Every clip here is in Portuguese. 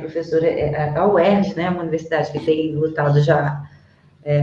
Professora, a UERJ, né, uma universidade que tem lutado já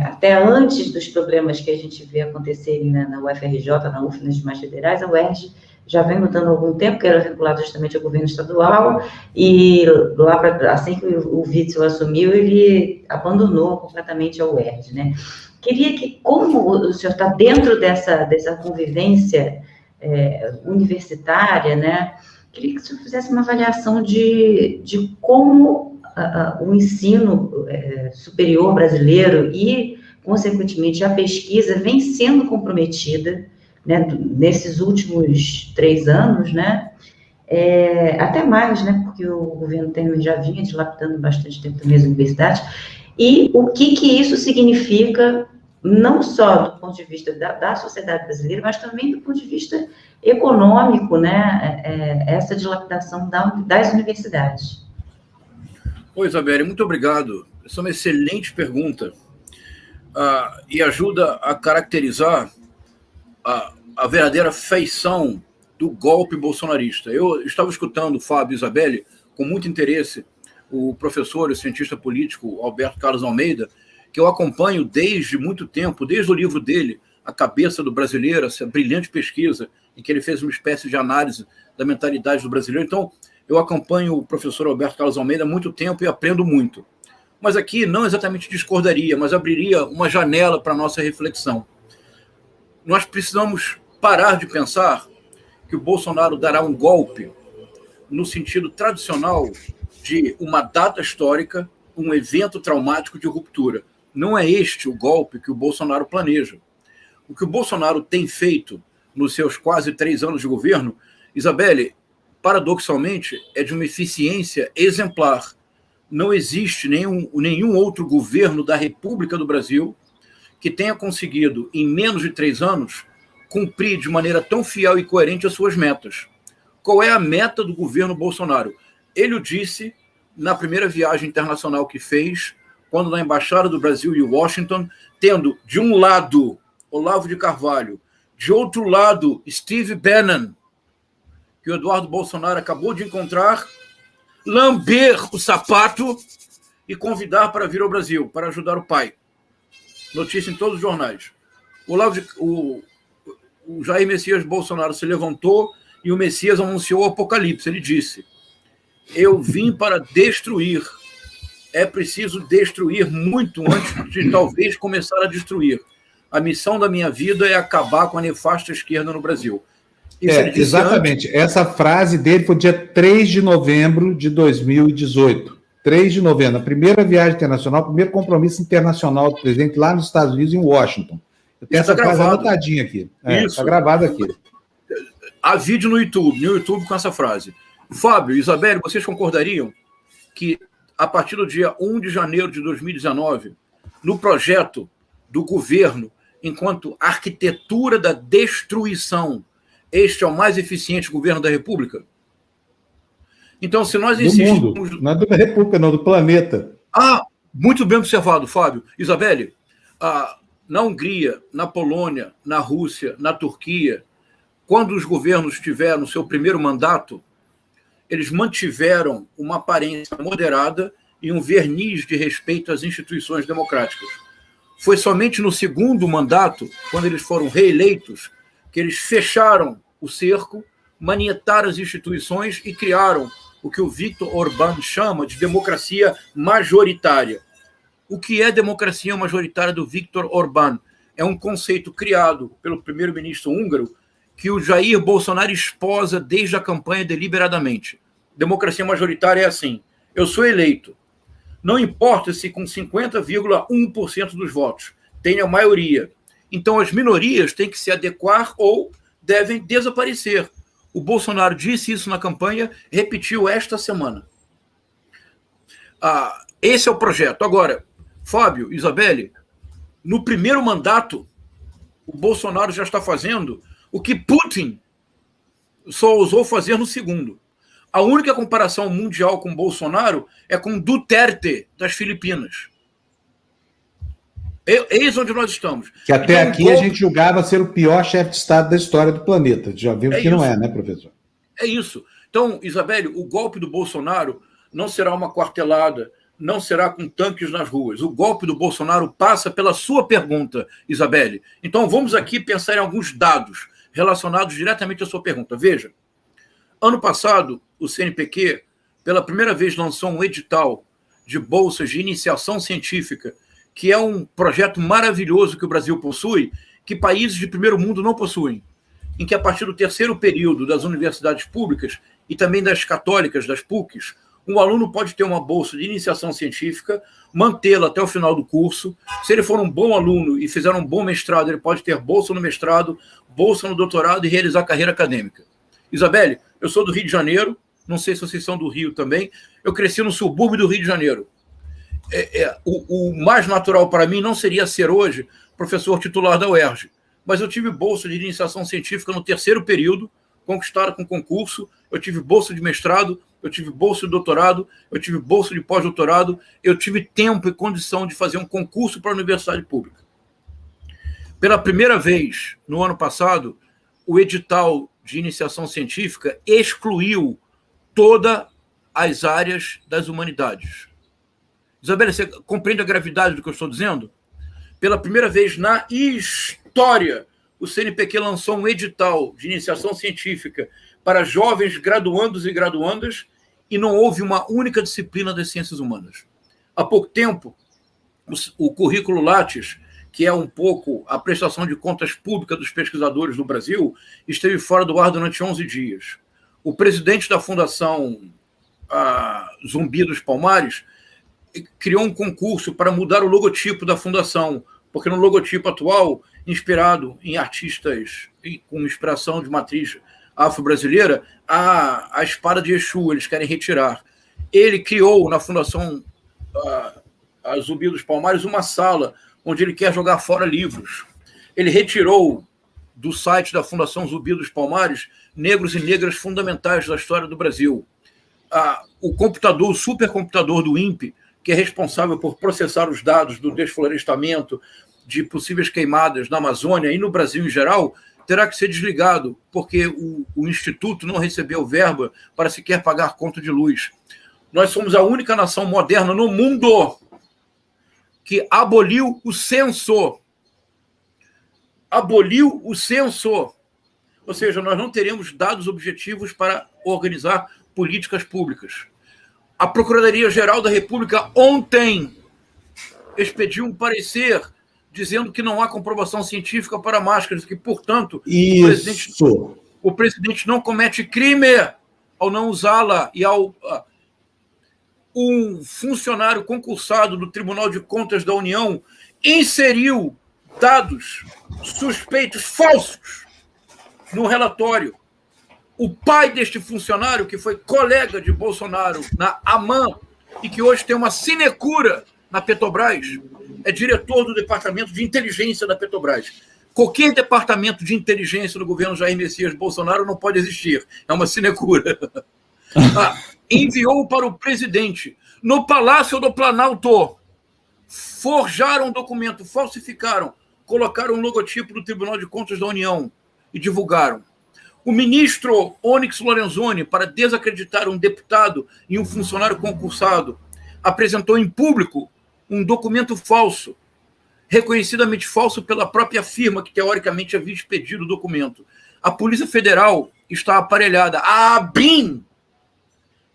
até antes dos problemas que a gente vê acontecerem na UFRJ, na UF, nas demais federais, a UERJ já vem lutando há algum tempo, que era vinculado justamente ao governo estadual, e lá assim que o Witzel assumiu, ele abandonou completamente a UERJ, né? Queria que, como o senhor está dentro dessa convivência universitária, né? Queria que o senhor fizesse uma avaliação de como o ensino superior brasileiro e, consequentemente, a pesquisa vem sendo comprometida, né, nesses últimos 3 anos, né, até mais, né, porque o governo Temer já vinha dilapidando bastante tempo também as universidades, e o que isso significa, não só do ponto de vista da sociedade brasileira, mas também do ponto de vista econômico, né, essa dilapidação das universidades. Oi, Isabelle, muito obrigado. Essa é uma excelente pergunta e ajuda a caracterizar a verdadeira feição do golpe bolsonarista. Eu estava escutando o Fábio e Isabelle com muito interesse, o professor e cientista político Alberto Carlos Almeida, que eu acompanho desde muito tempo, desde o livro dele, A Cabeça do Brasileiro, essa brilhante pesquisa em que ele fez uma espécie de análise da mentalidade do brasileiro. Então, eu acompanho o professor Alberto Carlos Almeida há muito tempo e aprendo muito. Mas aqui não exatamente discordaria, mas abriria uma janela para a nossa reflexão. Nós precisamos parar de pensar que o Bolsonaro dará um golpe no sentido tradicional de uma data histórica, um evento traumático de ruptura. Não é este o golpe que o Bolsonaro planeja. O que o Bolsonaro tem feito nos seus quase 3 anos de governo, Isabelle, paradoxalmente, é de uma eficiência exemplar. Não existe nenhum outro governo da República do Brasil que tenha conseguido, em menos de 3 anos, cumprir de maneira tão fiel e coerente as suas metas. Qual é a meta do governo Bolsonaro? Ele o disse na primeira viagem internacional que fez, quando na Embaixada do Brasil em Washington, tendo, de um lado, Olavo de Carvalho, de outro lado, Steve Bannon, que o Eduardo Bolsonaro acabou de encontrar, lamber o sapato e convidar para vir ao Brasil, para ajudar o pai. Notícia em todos os jornais. O Jair Messias Bolsonaro se levantou e o Messias anunciou o apocalipse. Ele disse: eu vim para destruir. É preciso destruir muito antes de talvez começar a destruir. A missão da minha vida é acabar com a nefasta esquerda no Brasil. Exatamente. Essa frase dele foi dia 3 de novembro de 2018. 3 de novembro, a primeira viagem internacional, o primeiro compromisso internacional do presidente lá nos Estados Unidos, em Washington. Eu tenho essa frase anotadinha aqui. Está gravado aqui. Há vídeo no YouTube com essa frase. Fábio e Isabelle, vocês concordariam que, a partir do dia 1 de janeiro de 2019, no projeto do governo, enquanto arquitetura da destruição, este é o mais eficiente governo da República? Então, se nós insistimos... Do mundo, não é da República, não, do planeta. Muito bem observado, Fábio. Isabelle, na Hungria, na Polônia, na Rússia, na Turquia, quando os governos tiveram o seu primeiro mandato, eles mantiveram uma aparência moderada e um verniz de respeito às instituições democráticas. Foi somente no segundo mandato, quando eles foram reeleitos, que eles fecharam o cerco, manietaram as instituições e criaram o que o Viktor Orbán chama de democracia majoritária. O que é democracia majoritária do Viktor Orbán? É um conceito criado pelo primeiro-ministro húngaro que o Jair Bolsonaro esposa desde a campanha deliberadamente. Democracia majoritária é assim: eu sou eleito, não importa se com 50,1% dos votos tenha maioria, então as minorias têm que se adequar ou devem desaparecer. O Bolsonaro disse isso na campanha, repetiu esta semana. Esse é o projeto. Agora, Fábio, Isabelle, no primeiro mandato, o Bolsonaro já está fazendo o que Putin só ousou fazer no segundo. A única comparação mundial com Bolsonaro é com Duterte, das Filipinas. Eis onde nós estamos. Que até então, aqui a gente julgava ser o pior chefe de Estado da história do planeta. Já vimos que não é, né, professor? É isso. Então, Isabelle, o golpe do Bolsonaro não será uma quartelada, não será com tanques nas ruas. O golpe do Bolsonaro passa pela sua pergunta, Isabelle. Então, vamos aqui pensar em alguns dados relacionados diretamente à sua pergunta. Veja, ano passado, o CNPq, pela primeira vez, lançou um edital de bolsas de iniciação científica, que é um projeto maravilhoso que o Brasil possui, que países de primeiro mundo não possuem, em que, a partir do terceiro período das universidades públicas e também das católicas, das PUCs, um aluno pode ter uma bolsa de iniciação científica, mantê-la até o final do curso. Se ele for um bom aluno e fizer um bom mestrado, ele pode ter bolsa no mestrado, bolsa no doutorado e realizar carreira acadêmica. Isabelle, eu sou do Rio de Janeiro, não sei se vocês são do Rio também, eu cresci no subúrbio do Rio de Janeiro. O mais natural para mim não seria ser hoje professor titular da UERJ, mas eu tive bolsa de iniciação científica no terceiro período, conquistada com concurso, eu tive bolsa de mestrado, eu tive bolsa de doutorado, eu tive bolsa de pós-doutorado, eu tive tempo e condição de fazer um concurso para a universidade pública. Pela primeira vez, no ano passado, o edital de iniciação científica excluiu todas as áreas das humanidades. Isabelle, você compreende a gravidade do que eu estou dizendo? Pela primeira vez na história, o CNPq lançou um edital de iniciação científica para jovens graduandos e graduandas e não houve uma única disciplina das ciências humanas. Há pouco tempo, o currículo Lattes, que é um pouco a prestação de contas pública dos pesquisadores no Brasil, esteve fora do ar durante 11 dias. O presidente da Fundação Zumbi dos Palmares criou um concurso para mudar o logotipo da fundação, porque no logotipo atual, inspirado em artistas com inspiração de matriz afro-brasileira, a espada de Exu, eles querem retirar. Ele criou na Fundação Zumbi dos Palmares uma sala onde ele quer jogar fora livros. Ele retirou do site da Fundação Zumbi dos Palmares negros e negras fundamentais da história do Brasil. O computador, o supercomputador do INPE, que é responsável por processar os dados do desflorestamento, de possíveis queimadas na Amazônia e no Brasil em geral, terá que ser desligado, porque o Instituto não recebeu verba para sequer pagar conta de luz. Nós somos a única nação moderna no mundo que aboliu o censo. Aboliu o censo. Ou seja, nós não teremos dados objetivos para organizar políticas públicas. A Procuradoria-Geral da República ontem expediu um parecer dizendo que não há comprovação científica para máscaras, que, portanto, o presidente não comete crime ao não usá-la e ao um funcionário concursado do Tribunal de Contas da União inseriu dados suspeitos falsos no relatório. O pai deste funcionário, que foi colega de Bolsonaro na AMAN e que hoje tem uma sinecura na Petrobras, é diretor do Departamento de Inteligência da Petrobras. Qualquer departamento de inteligência do governo Jair Messias Bolsonaro não pode existir. É uma sinecura. Enviou para o presidente. No Palácio do Planalto, forjaram um documento, falsificaram, colocaram o logotipo do Tribunal de Contas da União e divulgaram. O ministro Onyx Lorenzoni, para desacreditar um deputado e um funcionário concursado, apresentou em público um documento falso, reconhecidamente falso pela própria firma que, teoricamente, havia expedido o documento. A Polícia Federal está aparelhada. A ABIN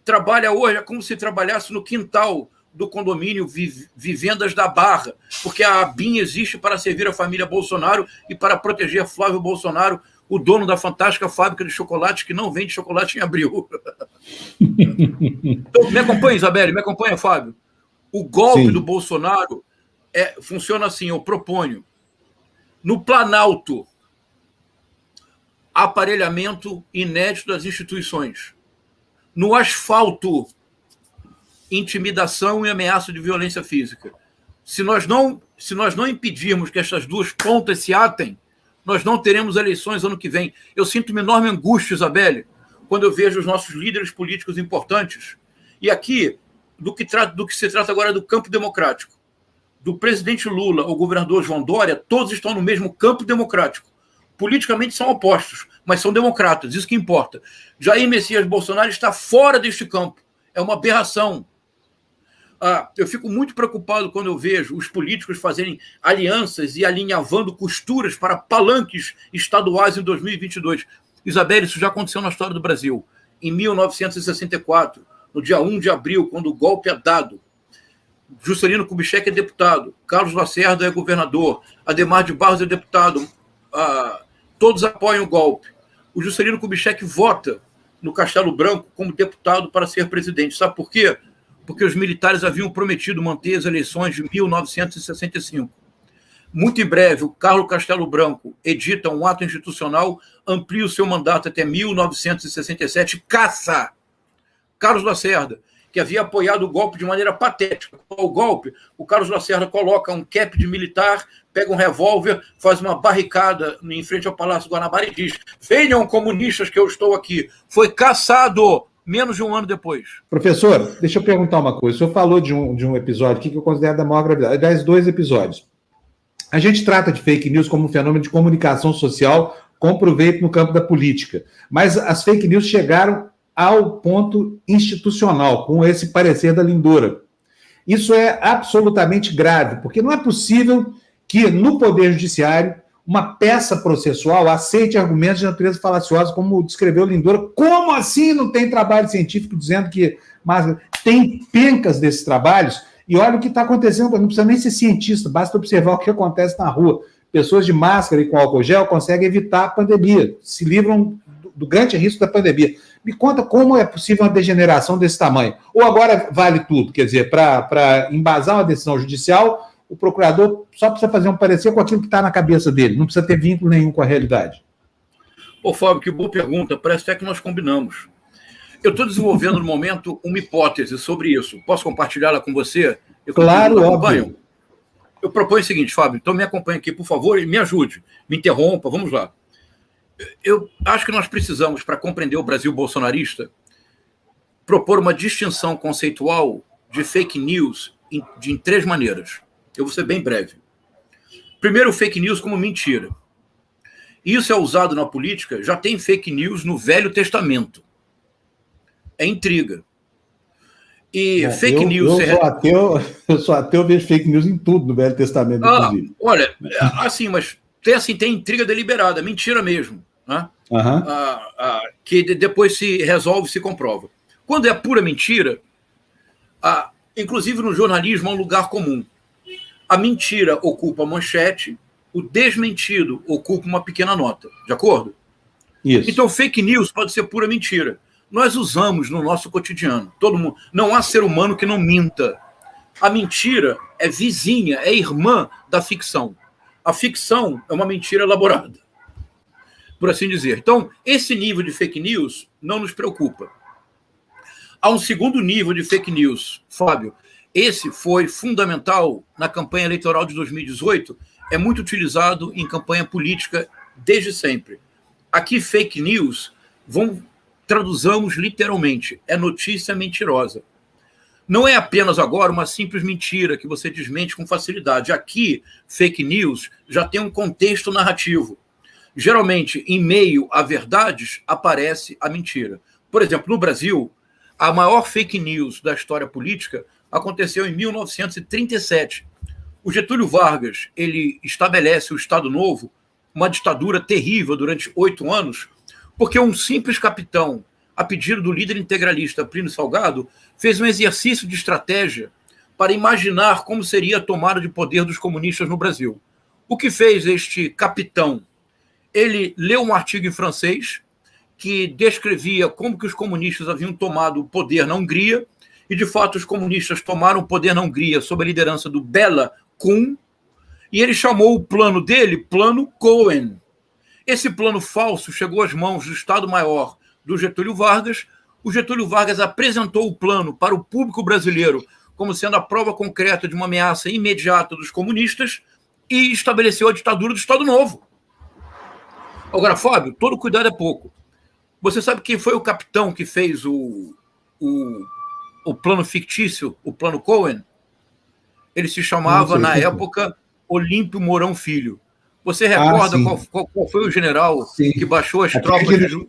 trabalha hoje, é como se trabalhasse no quintal do condomínio Vivendas da Barra, porque a ABIN existe para servir a família Bolsonaro e para proteger Flávio Bolsonaro, o dono da fantástica fábrica de chocolate que não vende chocolate em abril. Então, me acompanha, Isabelle, me acompanha, Fábio. O golpe do Bolsonaro funciona assim, eu proponho. No Planalto, aparelhamento inédito das instituições. No asfalto, intimidação e ameaça de violência física. Se nós não impedirmos que essas duas pontas se atem, nós não teremos eleições ano que vem. Eu sinto uma enorme angústia, Isabelle, quando eu vejo os nossos líderes políticos importantes. E aqui, do que se trata agora do campo democrático. Do presidente Lula ao governador João Dória, todos estão no mesmo campo democrático. Politicamente são opostos, mas são democratas, isso que importa. Jair Messias Bolsonaro está fora deste campo. É uma aberração. Eu fico muito preocupado quando eu vejo os políticos fazerem alianças e alinhavando costuras para palanques estaduais em 2022. Isabelle, isso já aconteceu na história do Brasil. Em 1964, no dia 1 de abril, quando o golpe é dado, Juscelino Kubitschek é deputado, Carlos Lacerda é governador, Adhemar de Barros é deputado, todos apoiam o golpe. O Juscelino Kubitschek vota no Castelo Branco como deputado para ser presidente. Sabe por quê? Porque os militares haviam prometido manter as eleições de 1965. Muito em breve, o Carlos Castelo Branco edita um ato institucional, amplia o seu mandato até 1967, caça Carlos Lacerda, que havia apoiado o golpe de maneira patética. O golpe, o Carlos Lacerda coloca um cap de militar, pega um revólver, faz uma barricada em frente ao Palácio Guanabara e diz: venham comunistas que eu estou aqui. Foi caçado menos de um ano depois. Professor, deixa eu perguntar uma coisa. O senhor falou de um episódio aqui que eu considero da maior gravidade. Aliás, 2 episódios. A gente trata de fake news como um fenômeno de comunicação social com proveito no campo da política. Mas as fake news chegaram ao ponto institucional, com esse parecer da Lindora. Isso é absolutamente grave, porque não é possível que, no Poder Judiciário, uma peça processual aceite argumentos de natureza falaciosa, como descreveu Lindora. Como assim não tem trabalho científico dizendo que... Mas tem pencas desses trabalhos, e olha o que está acontecendo, não precisa nem ser cientista, basta observar o que acontece na rua. Pessoas de máscara e com álcool gel conseguem evitar a pandemia, se livram do grande risco da pandemia. Me conta como é possível uma degeneração desse tamanho. Ou agora vale tudo, quer dizer, para embasar uma decisão judicial, o procurador só precisa fazer um parecer com aquilo que está na cabeça dele, não precisa ter vínculo nenhum com a realidade. Ô, Fábio, que boa pergunta, parece até que nós combinamos. Eu estou desenvolvendo no momento uma hipótese sobre isso. Posso compartilhá-la com você? Claro, óbvio. Eu proponho o seguinte, Fábio, então me acompanhe aqui, por favor, e me ajude, me interrompa, vamos lá. Eu acho que nós precisamos, para compreender o Brasil bolsonarista, propor uma distinção conceitual de fake news em 3 maneiras. Eu vou ser bem breve. Primeiro, fake news como mentira. Isso é usado na política, já tem fake news no Velho Testamento. É intriga. E fake news... Eu sou ateu, vejo fake news em tudo no Velho Testamento, inclusive. Olha, assim, mas tem intriga deliberada, mentira mesmo. Né? Uhum. Que depois se resolve, se comprova. Quando é pura mentira, inclusive no jornalismo é um lugar comum. A mentira ocupa a manchete, o desmentido ocupa uma pequena nota. De acordo? Isso. Então, fake news pode ser pura mentira. Nós usamos no nosso cotidiano. Todo mundo, não há ser humano que não minta. A mentira é vizinha, é irmã da ficção. A ficção é uma mentira elaborada, por assim dizer. Então, esse nível de fake news não nos preocupa. Há um segundo nível de fake news, Fábio. Esse foi fundamental na campanha eleitoral de 2018, é muito utilizado em campanha política desde sempre. Aqui, fake news, traduzamos literalmente, é notícia mentirosa. Não é apenas agora uma simples mentira que você desmente com facilidade. Aqui, fake news já tem um contexto narrativo. Geralmente, em meio a verdades, aparece a mentira. Por exemplo, no Brasil, a maior fake news da história política aconteceu em 1937. O Getúlio Vargas, ele estabelece o Estado Novo, uma ditadura terrível durante 8 anos, porque um simples capitão, a pedido do líder integralista Plínio Salgado, fez um exercício de estratégia para imaginar como seria a tomada de poder dos comunistas no Brasil. O que fez este capitão? Ele leu um artigo em francês que descrevia como que os comunistas haviam tomado o poder na Hungria, e, de fato, os comunistas tomaram o poder na Hungria sob a liderança do Bela Kun, e ele chamou o plano dele Plano Cohen. Esse plano falso chegou às mãos do Estado-Maior do Getúlio Vargas. O Getúlio Vargas apresentou o plano para o público brasileiro como sendo a prova concreta de uma ameaça imediata dos comunistas e estabeleceu a ditadura do Estado Novo. Agora, Fábio, todo cuidado é pouco. Você sabe quem foi o capitão que fez o plano fictício, o plano Cohen? Ele se chamava, na época, Olímpio Mourão Filho. Você recorda qual foi o general que baixou as tropas de...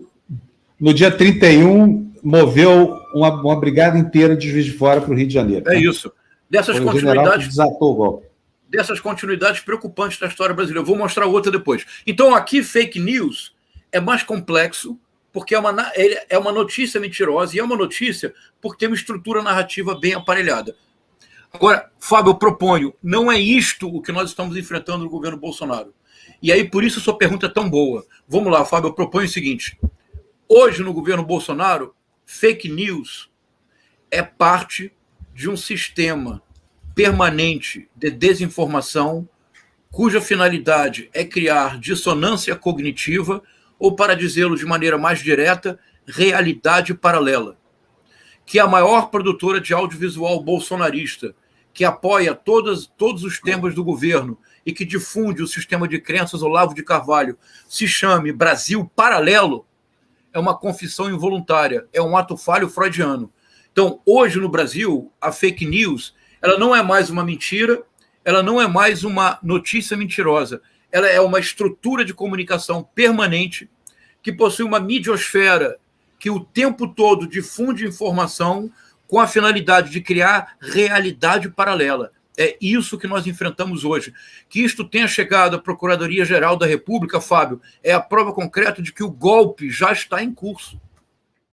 No dia 31, moveu uma brigada inteira de Juiz de Fora para o Rio de Janeiro. É isso. Dessas continuidades... desatou o golpe. Dessas continuidades preocupantes da história brasileira. Eu vou mostrar outra depois. Então, aqui, fake news é mais complexo, porque é uma notícia mentirosa, e é uma notícia porque tem uma estrutura narrativa bem aparelhada. Agora, Fábio, eu proponho, não é isto o que nós estamos enfrentando no governo Bolsonaro. E aí, por isso, sua pergunta é tão boa. Vamos lá, Fábio, eu proponho o seguinte. Hoje, no governo Bolsonaro, fake news é parte de um sistema permanente de desinformação, cuja finalidade é criar dissonância cognitiva, ou, para dizê-lo de maneira mais direta, realidade paralela, que é a maior produtora de audiovisual bolsonarista, que apoia todos os temas do governo e que difunde o sistema de crenças Olavo de Carvalho, se chame Brasil Paralelo, é uma confissão involuntária, é um ato falho freudiano. Então, hoje no Brasil, a fake news, ela não é mais uma mentira, ela não é mais uma notícia mentirosa, ela é uma estrutura de comunicação permanente que possui uma midiosfera que o tempo todo difunde informação com a finalidade de criar realidade paralela. É isso que nós enfrentamos hoje. Que isto tenha chegado à Procuradoria-Geral da República, Fábio, é a prova concreta de que o golpe já está em curso.